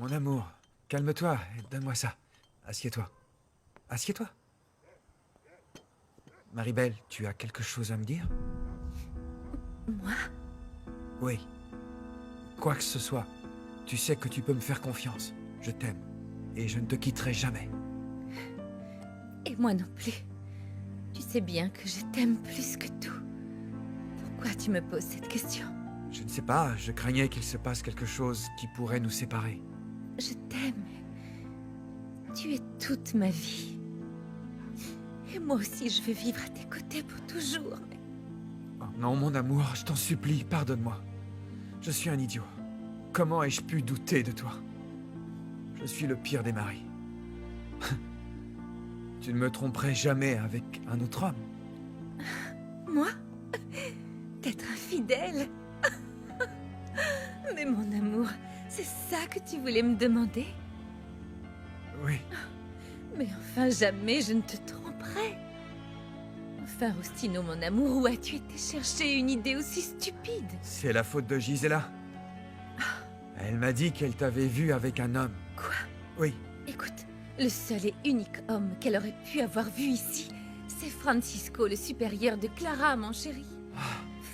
Mon amour, calme-toi et donne-moi ça. Assieds-toi. Assieds-toi. Maribel, tu as quelque chose à me dire? Moi? Oui. Quoi que ce soit, tu sais que tu peux me faire confiance. Je t'aime. Et je ne te quitterai jamais. Et moi non plus. Tu sais bien que je t'aime plus que tout. Pourquoi tu me poses cette question? Je ne sais pas, je craignais qu'il se passe quelque chose qui pourrait nous séparer. Je t'aime. Tu es toute ma vie. Et moi aussi, je veux vivre à tes côtés pour toujours. Oh non, mon amour, je t'en supplie, pardonne-moi. Je suis un idiot. Comment ai-je pu douter de toi? Je suis le pire des maris. Tu ne me tromperais jamais avec un autre homme. Moi? D'être infidèle? Mais mon amour, c'est ça que tu voulais me demander? Oui. Mais enfin, jamais je ne te tromperai. Enfin, Rostino, mon amour, où as-tu été chercher une idée aussi stupide? C'est la faute de Gisela. Elle m'a dit qu'elle t'avait vu avec un homme. Quoi? Oui. Écoute, le seul et unique homme qu'elle aurait pu avoir vu ici, c'est Francisco, le supérieur de Clara, mon chéri.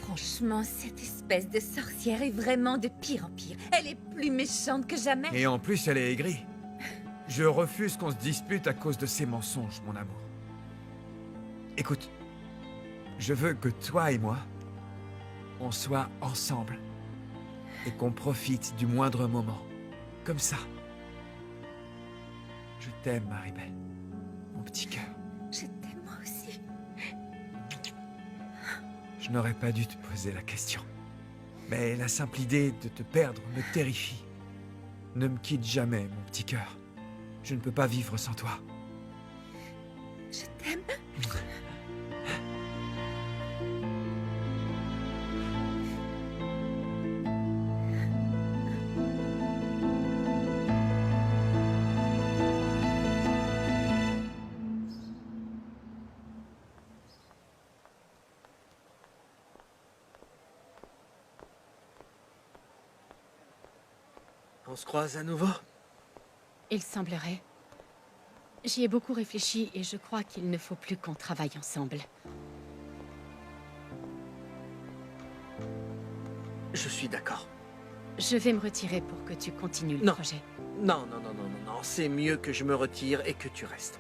Franchement, cette espèce de sorcière est vraiment de pire en pire. Elle est plus méchante que jamais. Et en plus, elle est aigrie. Je refuse qu'on se dispute à cause de ces mensonges, mon amour. Écoute, je veux que toi et moi, on soit ensemble. Et qu'on profite du moindre moment. Comme ça. Je t'aime, Maribel. Mon petit cœur. Je t'aime moi aussi. Je n'aurais pas dû te poser la question. Mais la simple idée de te perdre me terrifie. Ne me quitte jamais, mon petit cœur. Je ne peux pas vivre sans toi. Je t'aime. On se croise à nouveau? Il semblerait. J'y ai beaucoup réfléchi et je crois qu'il ne faut plus qu'on travaille ensemble. Je suis d'accord. Je vais me retirer pour que tu continues le Non. projet. Non, non, non, non, non, non. C'est mieux que je me retire et que tu restes.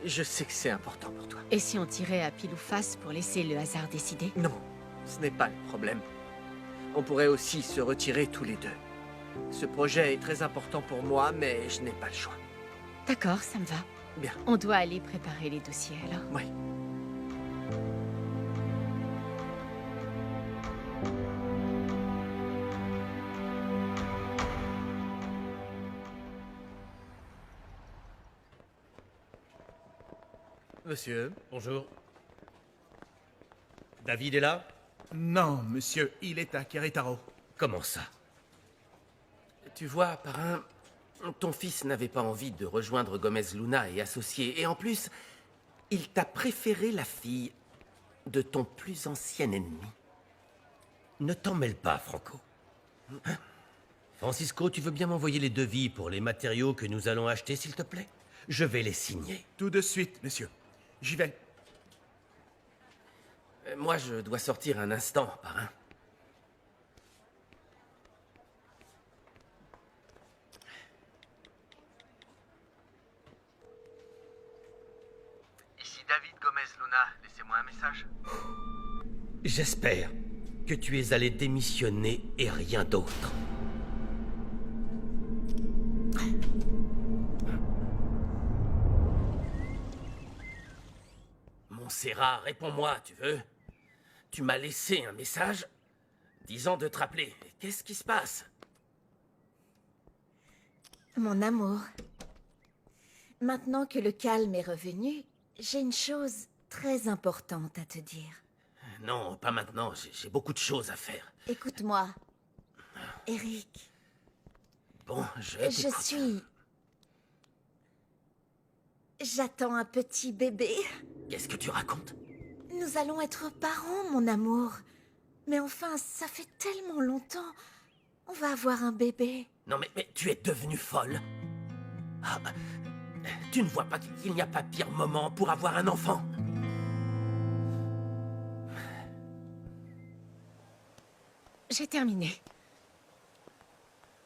Je sais que c'est important pour toi. Et si on tirait à pile ou face pour laisser le hasard décider? Non, ce n'est pas le problème. On pourrait aussi se retirer tous les deux. Ce projet est très important pour moi, mais je n'ai pas le choix. D'accord, ça me va. Bien. On doit aller préparer les dossiers alors. Oui. Monsieur, Bonjour. David est là? Non, monsieur, il est à Querétaro. Comment ça? Tu vois, parrain, ton fils n'avait pas envie de rejoindre Gomez Luna et associés. Et en plus, il t'a préféré la fille de ton plus ancien ennemi. Ne t'en mêle pas, Franco. Hein? Francisco, tu veux bien m'envoyer les devis pour les matériaux que nous allons acheter, s'il te plaît? Je vais les signer. Tout de suite, monsieur. J'y vais. Moi, je dois sortir un instant, parrain. Ici David Gomez Luna, laissez-moi un message. J'espère que tu es allé démissionner et rien d'autre. Montserrat, réponds-moi, tu veux? Tu m'as laissé un message disant de te rappeler. Qu'est-ce qui se passe? Mon amour, maintenant que le calme est revenu, j'ai une chose très importante à te dire. Non, pas maintenant. J'ai beaucoup de choses à faire. Écoute-moi, Eric. Bon, je Je t'écoute. suis... J'attends un petit bébé. Qu'est-ce que tu racontes? Nous allons être parents, mon amour. Mais enfin, ça fait tellement longtemps. On va avoir un bébé. Non mais tu es devenue folle. Ah, tu ne vois pas qu'il n'y a pas pire moment pour avoir un enfant? J'ai terminé.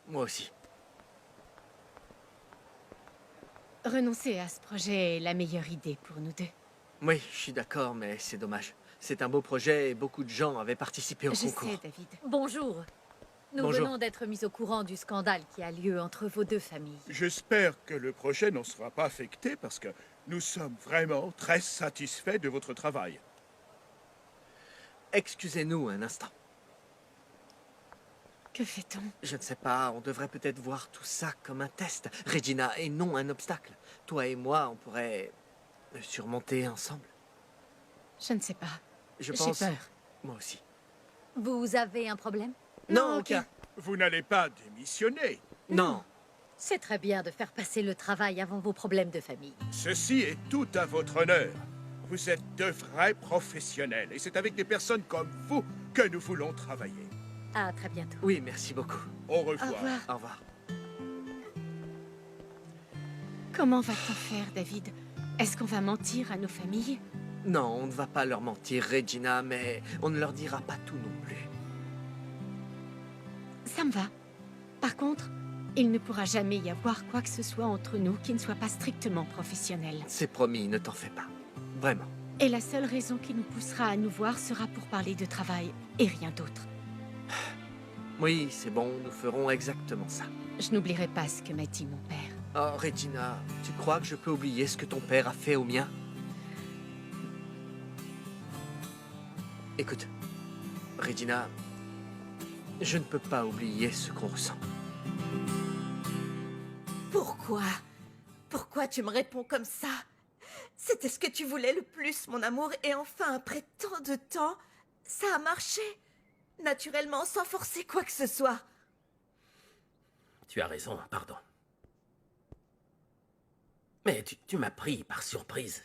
Moi aussi. Renoncer à ce projet est la meilleure idée pour nous deux. Oui, je suis d'accord, mais c'est dommage. C'est un beau projet et beaucoup de gens avaient participé au Je concours. sais, David. Bonjour. Nous Bonjour. venons d'être mis au courant du scandale qui a lieu entre vos deux familles. J'espère que le projet n'en sera pas affecté parce que nous sommes vraiment très satisfaits de votre travail. Excusez-nous un instant. Que fait-on? Je ne sais pas, on devrait peut-être voir tout ça comme un test, Regina, et non un obstacle. Toi et moi, on pourrait le surmonter ensemble. Je ne sais pas. Je J'ai pense... peur. Moi aussi. Vous avez un problème? Non, ok. aucun. Vous n'allez pas démissionner. Non. C'est très bien de faire passer le travail avant vos problèmes de famille. Ceci est tout à votre honneur. Vous êtes de vrais professionnels et c'est avec des personnes comme vous que nous voulons travailler. À très bientôt. Oui, merci beaucoup. Au revoir. Au revoir. Au revoir. Comment va-t-on faire, David? Est-ce qu'on va mentir à nos familles? Non, on ne va pas leur mentir, Regina, mais on ne leur dira pas tout non plus. Ça me va. Par contre, il ne pourra jamais y avoir quoi que ce soit entre nous qui ne soit pas strictement professionnel. C'est promis, ne t'en fais pas. Vraiment. Et la seule raison qui nous poussera à nous voir sera pour parler de travail et rien d'autre. Oui, c'est bon, nous ferons exactement ça. Je n'oublierai pas ce que m'a dit mon père. Oh, Regina, tu crois que je peux oublier ce que ton père a fait au mien? Écoute, Regina, je ne peux pas oublier ce qu'on ressent. Pourquoi? Pourquoi tu me réponds comme ça? C'était ce que tu voulais le plus, mon amour, et enfin, après tant de temps, ça a marché. Naturellement, sans forcer quoi que ce soit. Tu as raison, pardon. Mais tu m'as pris par surprise.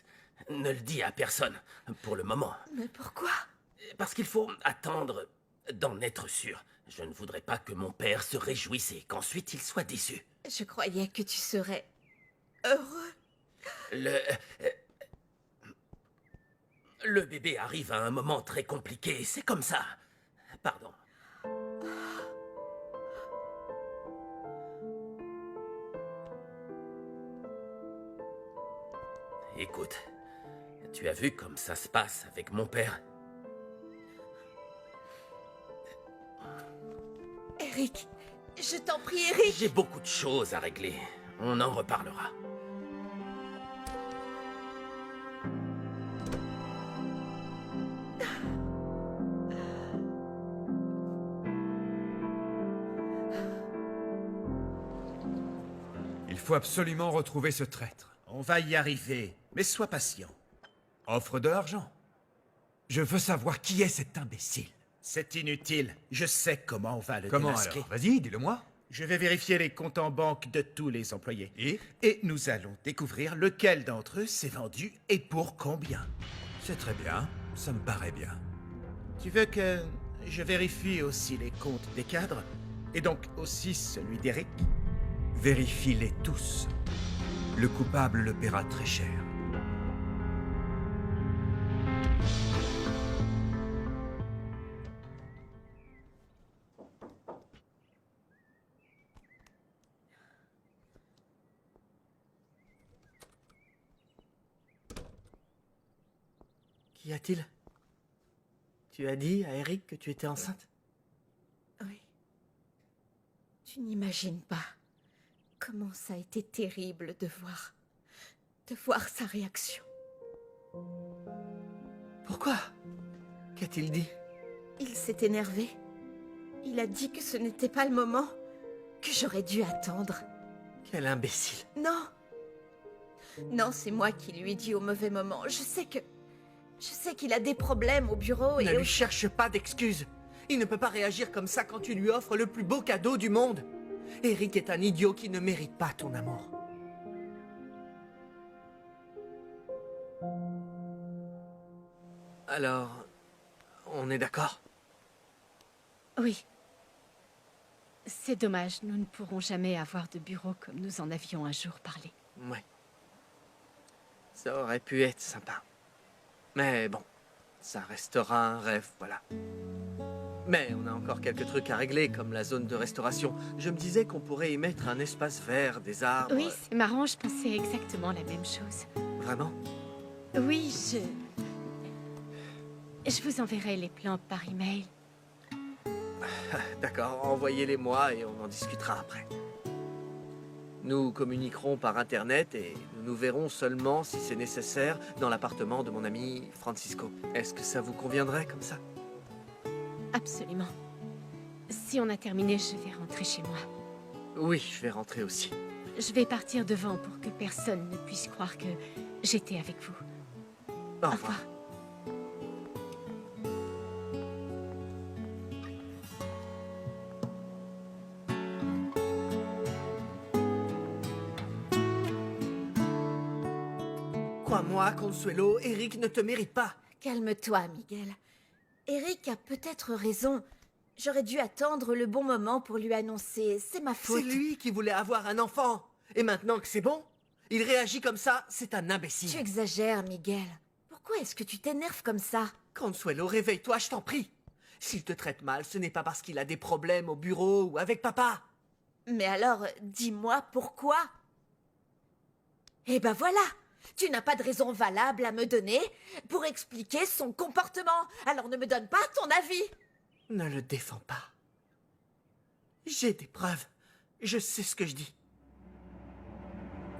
Ne le dis à personne, pour le moment. Mais pourquoi? Parce qu'il faut attendre d'en être sûr. Je ne voudrais pas que mon père se réjouisse et qu'ensuite il soit déçu. Je croyais que tu serais heureux. Le bébé arrive à un moment très compliqué, c'est comme ça. Pardon. Écoute, tu as vu comme ça se passe avec mon père? Eric, je t'en prie, Eric. J'ai beaucoup de choses à régler. On en reparlera. Il faut absolument retrouver ce traître. On va y arriver, mais sois patient. Offre de l'argent. Je veux savoir qui est cet imbécile. C'est inutile. Je sais comment on va le Comment démasquer. alors? Vas-y, dis-le-moi. Je vais vérifier les comptes en banque de tous les employés. Et nous allons découvrir lequel d'entre eux s'est vendu et pour combien. c'est très bien. Ça me paraît bien. Tu veux que je vérifie aussi les comptes des cadres? Et donc aussi celui d'Eric? Vérifie-les tous. Le coupable le paiera très cher. Qu'y a-t-il? Tu as dit à Eric que tu étais enceinte? Oui. Tu n'imagines pas comment ça a été terrible de voir sa réaction. Pourquoi? Qu'a-t-il dit? Il s'est énervé. Il a dit que ce n'était pas le moment, que j'aurais dû attendre. Quel imbécile. Non. Non, c'est moi qui lui ai dit au mauvais moment. Je sais qu'il a des problèmes au bureau Ne et lui cherche pas d'excuses. Il ne peut pas réagir comme ça quand tu lui offres le plus beau cadeau du monde. Eric est un idiot qui ne mérite pas ton amour. Alors, on est d'accord? Oui. C'est dommage, nous ne pourrons jamais avoir de bureau comme nous en avions un jour parlé. Ouais. Ça aurait pu être sympa. Mais bon, ça restera un rêve, voilà. Mais on a encore quelques trucs à régler, comme la zone de restauration. Je me disais qu'on pourrait y mettre un espace vert, des arbres... Oui, c'est marrant, je pensais exactement la même chose. Vraiment? Oui, je vous enverrai les plans par email. D'accord, envoyez-les-moi et on en discutera après. Nous communiquerons par Internet et nous nous verrons seulement, si c'est nécessaire, dans l'appartement de mon ami Francisco. Est-ce que ça vous conviendrait comme ça? Absolument. Si on a terminé, je vais rentrer chez moi. Oui, je vais rentrer aussi. Je vais partir devant pour que personne ne puisse croire que j'étais avec vous. Au revoir. Crois-moi, Consuelo, Eric ne te mérite pas. Calme-toi, Miguel. Eric a peut-être raison. J'aurais dû attendre le bon moment pour lui annoncer. C'est ma faute. C'est lui qui voulait avoir un enfant. Et maintenant que c'est bon, il réagit comme ça, c'est un imbécile. Tu exagères, Miguel. Pourquoi est-ce que tu t'énerves comme ça? Consuelo, réveille-toi, je t'en prie. S'il te traite mal, ce n'est pas parce qu'il a des problèmes au bureau ou avec papa. Mais alors, dis-moi pourquoi? Eh ben voilà! Tu n'as pas de raison valable à me donner pour expliquer son comportement. Alors ne me donne pas ton avis. Ne le défends pas. J'ai des preuves. Je sais ce que je dis.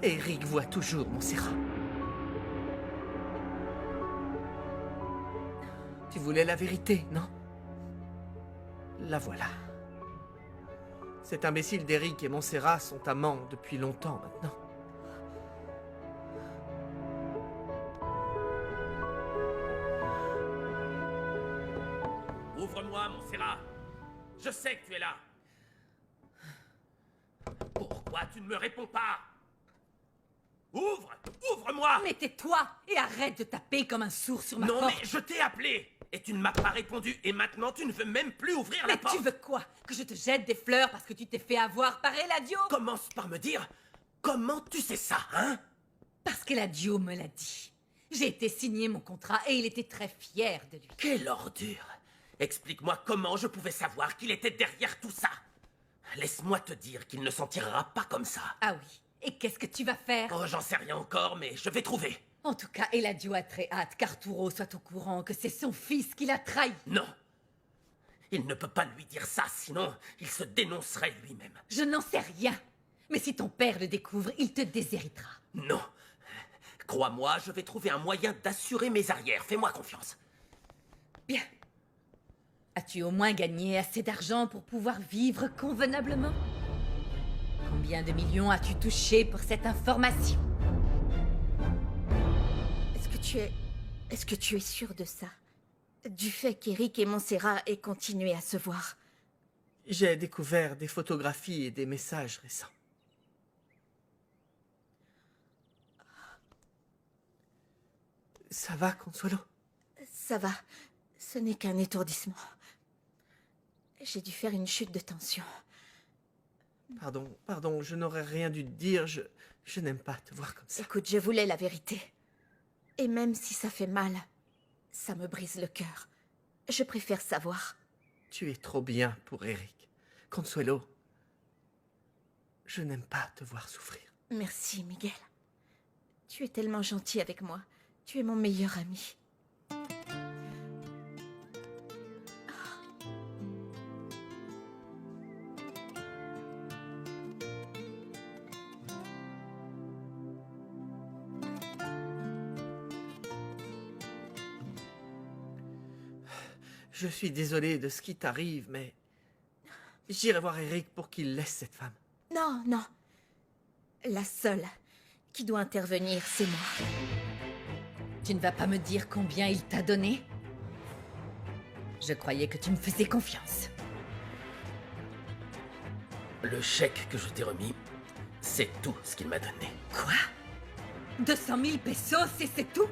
Eric voit toujours Montserrat. Tu voulais la vérité, non? La voilà. Cet imbécile d'Eric et Montserrat sont amants depuis longtemps maintenant. Ouvre-moi, Montserrat. Je sais que tu es là. Pourquoi tu ne me réponds pas? Ouvre! Ouvre-moi! Mais tais-toi et arrête de taper comme un sourd sur ma Non, porte. mais je t'ai appelé et tu ne m'as pas répondu et maintenant tu ne veux même plus ouvrir la Mais porte. tu veux quoi? Que je te jette des fleurs parce que tu t'es fait avoir par Eladio? Commence par me dire comment tu sais ça, hein? Parce qu'Eladio me l'a dit. J'ai été signer mon contrat et il était très fier de lui. Quelle ordure! Explique-moi comment je pouvais savoir qu'il était derrière tout ça. Laisse-moi te dire qu'il ne s'en tirera pas comme ça. Ah oui. Et qu'est-ce que tu vas faire? Oh, j'en sais rien encore, mais je vais trouver. En tout cas, Eladio a très hâte qu'Arturo soit au courant que c'est son fils qui l'a trahi. Non. Il ne peut pas lui dire ça, sinon il se dénoncerait lui-même. Je n'en sais rien. Mais si ton père le découvre, il te déshéritera. Non. Crois-moi, je vais trouver un moyen d'assurer mes arrières. Fais-moi confiance. Bien. As-tu au moins gagné assez d'argent pour pouvoir vivre convenablement? Combien de millions as-tu touché pour cette information? Est-ce que tu es sûr de ça? Du fait qu'Eric et Montserrat aient continué à se voir? J'ai découvert des photographies et des messages récents. Ça va, Consuelo? Ça va. Ce n'est qu'un étourdissement. J'ai dû faire une chute de tension. Pardon, je n'aurais rien dû te dire. Je n'aime pas te voir comme ça. Écoute, je voulais la vérité. Et même si ça fait mal, ça me brise le cœur. Je préfère savoir. Tu es trop bien pour Eric. Consuelo, je n'aime pas te voir souffrir. Merci, Miguel. Tu es tellement gentil avec moi. Tu es mon meilleur ami. Je suis désolé de ce qui t'arrive, mais j'irai voir Eric pour qu'il laisse cette femme. Non, non. La seule qui doit intervenir, c'est moi. Tu ne vas pas me dire combien il t'a donné? Je croyais que tu me faisais confiance. Le chèque que je t'ai remis, c'est tout ce qu'il m'a donné. Quoi? 200 000 pesos et c'est tout?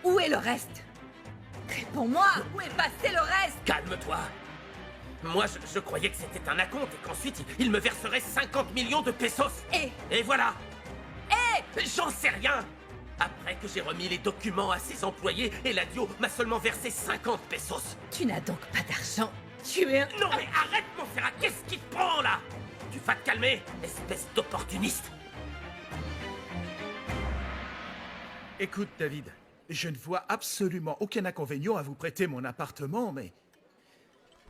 Où est le reste? Réponds-moi! Où est passé le reste? Calme-toi. Moi, je croyais que c'était un acompte et qu'ensuite, il me verserait 50 millions de pesos. Et voilà. J'en sais rien. Après que j'ai remis les documents à ses employés, Eladio m'a seulement versé 50 pesos. Tu n'as donc pas d'argent. Tu es un... Non mais arrête, Montserrat, qu'est-ce qui te prend, là? Tu vas te calmer, espèce d'opportuniste. Écoute, David, je ne vois absolument aucun inconvénient à vous prêter mon appartement, mais...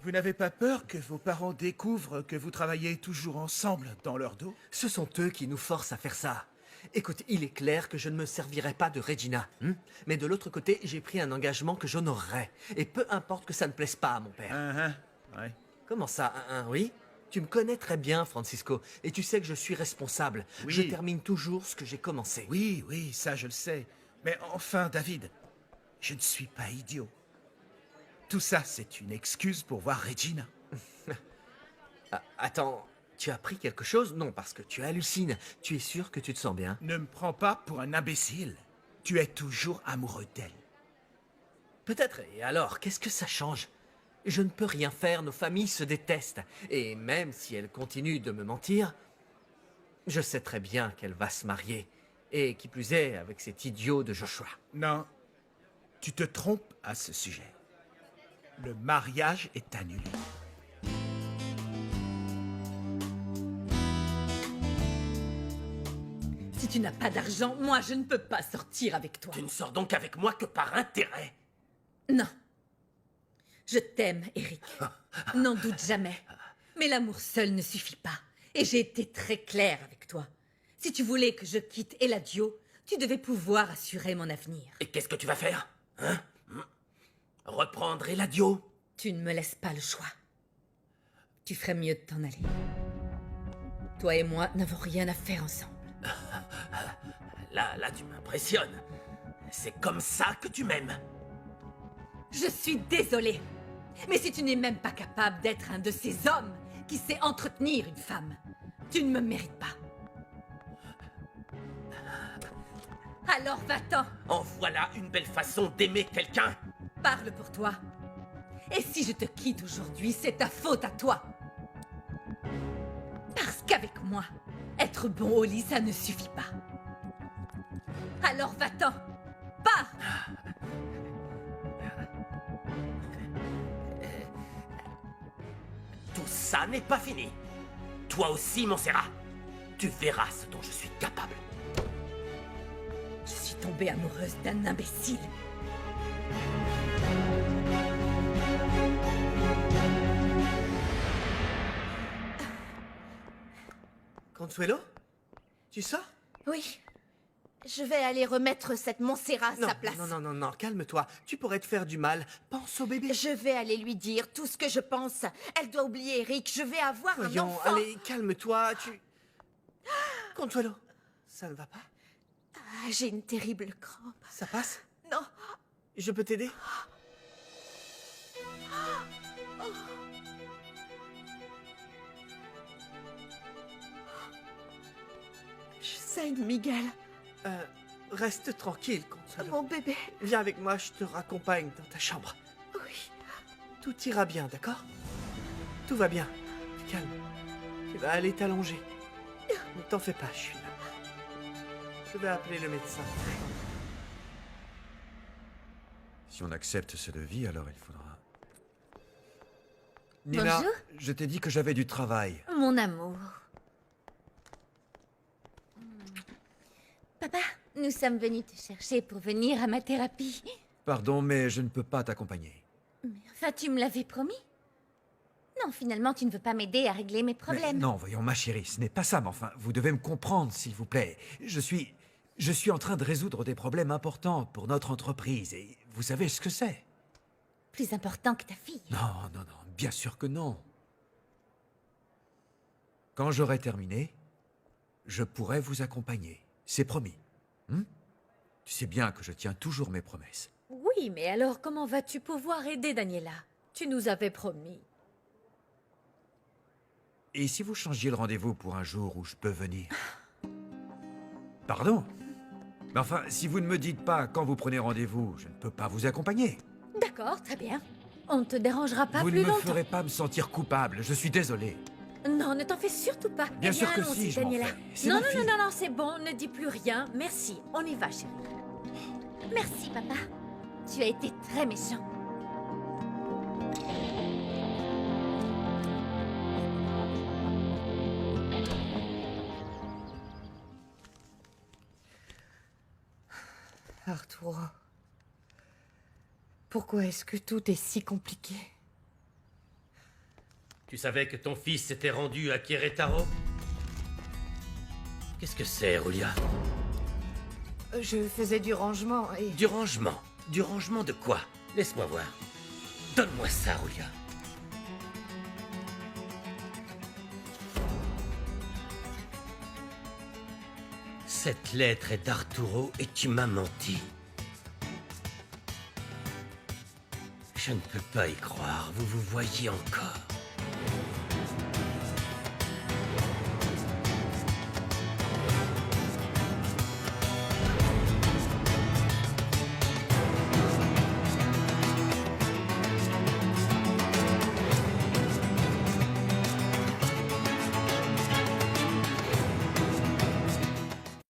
Vous n'avez pas peur que vos parents découvrent que vous travaillez toujours ensemble dans leur dos? Ce sont eux qui nous forcent à faire ça. Écoute, il est clair que je ne me servirai pas de Regina. Mais de l'autre côté, j'ai pris un engagement que j'honorerai. Et peu importe que ça ne plaise pas à mon père. Ouais. Comment ça, oui? Tu me connais très bien, Francisco. Et tu sais que je suis responsable. Oui. Je termine toujours ce que j'ai commencé. Oui, ça je le sais. Mais enfin, David, je ne suis pas idiot. Tout ça, c'est une excuse pour voir Regina. Attends, tu as pris quelque chose? Non, parce que tu hallucines. Tu es sûr que tu te sens bien? Ne me prends pas pour un imbécile. Tu es toujours amoureux d'elle. Peut-être. Et alors, qu'est-ce que ça change? Je ne peux rien faire, nos familles se détestent. Et même si elle continue de me mentir, je sais très bien qu'elle va se marier. Et qui plus est, avec cet idiot de Joshua. Non, tu te trompes à ce sujet. Le mariage est annulé. Si tu n'as pas d'argent, moi je ne peux pas sortir avec toi. Tu ne sors donc avec moi que par intérêt. Non. Je t'aime, Eric. N'en doute jamais. Mais l'amour seul ne suffit pas. Et j'ai été très claire avec toi. Si tu voulais que je quitte Eladio, tu devais pouvoir assurer mon avenir. Et qu'est-ce que tu vas faire? Reprendre Eladio? Tu ne me laisses pas le choix. Tu ferais mieux de t'en aller. Toi et moi n'avons rien à faire ensemble. Là, tu m'impressionnes. C'est comme ça que tu m'aimes. Je suis désolée. Mais si tu n'es même pas capable d'être un de ces hommes qui sait entretenir une femme, tu ne me mérites pas. Alors va-t'en. En voilà une belle façon d'aimer quelqu'un. Parle pour toi. Et si je te quitte aujourd'hui, c'est ta faute à toi. Parce qu'avec moi, être bon au lit, ça ne suffit pas. Alors va-t'en. Pars. Tout ça n'est pas fini. Toi aussi, Montserrat. Tu verras ce dont je suis capable. Je suis tombée amoureuse d'un imbécile. Consuelo? Tu sors? Oui. Je vais aller remettre cette Montserrat à sa place. Non, calme-toi. Tu pourrais te faire du mal. Pense au bébé. Je vais aller lui dire tout ce que je pense. Elle doit oublier Eric. Je vais avoir un Voyons, enfant. allez, calme-toi. Consuelo, ça ne va pas? Ah, j'ai une terrible crampe. Ça passe? Non. Je peux t'aider? Je saigne, Miguel. Reste tranquille, Consuelo. Mon bébé. Viens avec moi, je te raccompagne dans ta chambre. Oui. Tout ira bien, d'accord? Tout va bien. Calme. Tu vas aller t'allonger. Ne t'en fais pas, je suis là. Je vais appeler le médecin. Si on accepte ce devis, alors il faudra... Nina, Bonjour. je t'ai dit que j'avais du travail. Mon amour. Papa, nous sommes venus te chercher pour venir à ma thérapie. Pardon, mais je ne peux pas t'accompagner. Mais enfin, tu me l'avais promis. Non, finalement, tu ne veux pas m'aider à régler mes Mais problèmes. non, voyons, ma chérie, ce n'est pas ça, mais enfin, vous devez me comprendre, s'il vous plaît. Je suis en train de résoudre des problèmes importants pour notre entreprise, et vous savez ce que c'est. Plus important que ta fille. Non, bien sûr que non. Quand j'aurai terminé, je pourrai vous accompagner. C'est promis. Tu sais bien que je tiens toujours mes promesses. Oui, mais alors comment vas-tu pouvoir aider Daniela? Tu nous avais promis. Et si vous changiez le rendez-vous pour un jour où je peux venir? Pardon? Mais enfin, si vous ne me dites pas quand vous prenez rendez-vous, je ne peux pas vous accompagner. D'accord, très bien. On te dérangera pas Vous plus ne me longtemps. ferez pas me sentir coupable, je suis désolé. Non, ne t'en fais surtout pas. Bien sûr que allons-y, si, je m'en Daniela. fais. C'est Non, ma non, fille. non, non, non, c'est bon, ne dis plus rien. Merci, on y va, chérie. Merci, papa. Tu as été très méchant. Arturo, pourquoi est-ce que tout est si compliqué? Tu savais que ton fils s'était rendu à Querétaro? Qu'est-ce que c'est, Julia? Je faisais du rangement et... Du rangement? Du rangement de quoi? Laisse-moi voir. Donne-moi ça, Julia. Cette lettre est d'Arturo et tu m'as menti. Je ne peux pas y croire, vous vous voyez encore.